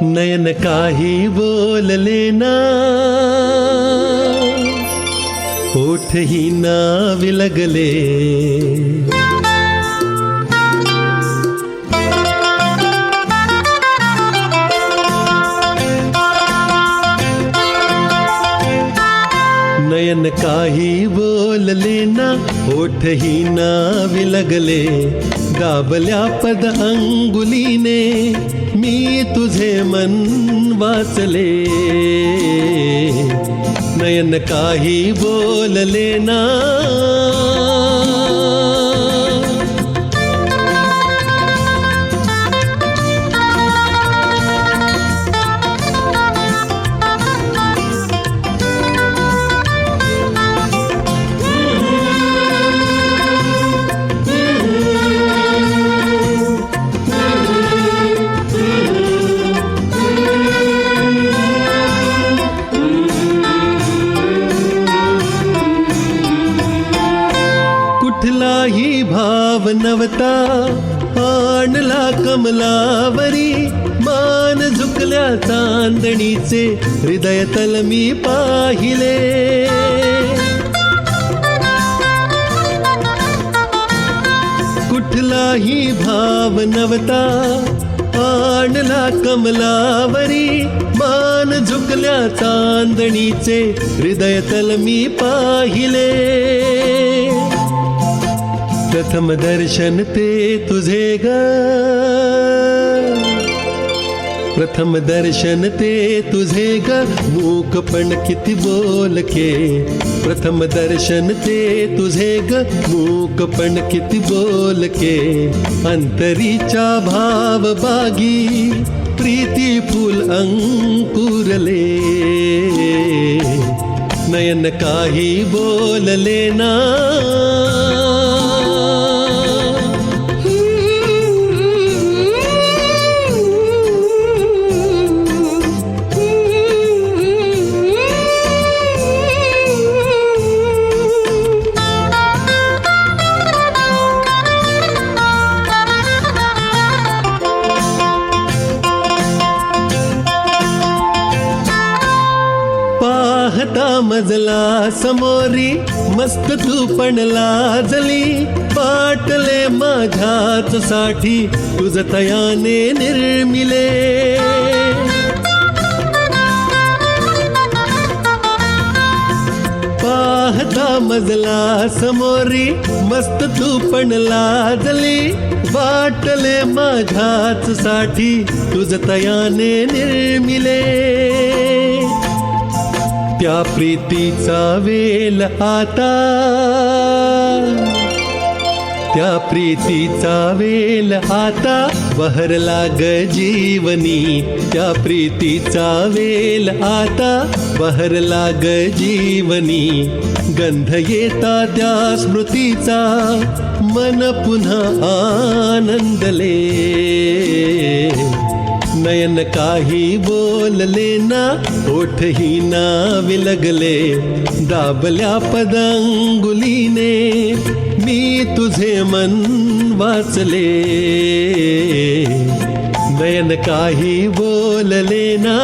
नयन काही बोलले ना, ओठही ना विलगले. नयन काही बोलले ना, ओठही ना विलगले. दाबल्या पद अंगुलीने मी तुझे मन वाचले. नयन काही बोलले ना. कुठलाही भाव नवता आणला कमलावरी. मान झुकल्या चांदणीचे हृदय तल मी पाहिले. कुठलाही भाव नवता आणला कमलावरी. मान झुकल्या चांदणीचे हृदय तल मी पाहिले. प्रथम दर्शन ते तुझे ग, प्रथम दर्शन ते तुझे ग. मूकपण किती बोलके. प्रथम दर्शन ते तुझे ग, मूकपण किती बोलके. अंतरीच्या भाव बागी प्रीती फूल अंकुरले. नयन काही बोलले ना. पाहता मजला समोरी मस्त तू पण लाजली. पाटले माझ्याच साठी तुझ तयाने निर्मिले. पाहता मजला समोरी मस्त तू पण लाजली. वाटले माझ्याच साठी तुझ तयाने निर्मिले. त्या प्रीतीचा वेल आता, त्या प्रीतीचा वेल आता बहरला ग जीवनी. त्या प्रीतीचा वेल आता बहरला ग जीवनी. गंध येता त्या स्मृतीचा मन पुन्हा आनंदले. नयन काही बोलले ना, ओठही ना विलगले. दाबल्या पदांगुलीने मी तुझे मन वाचले. नयन काही बोलले ना.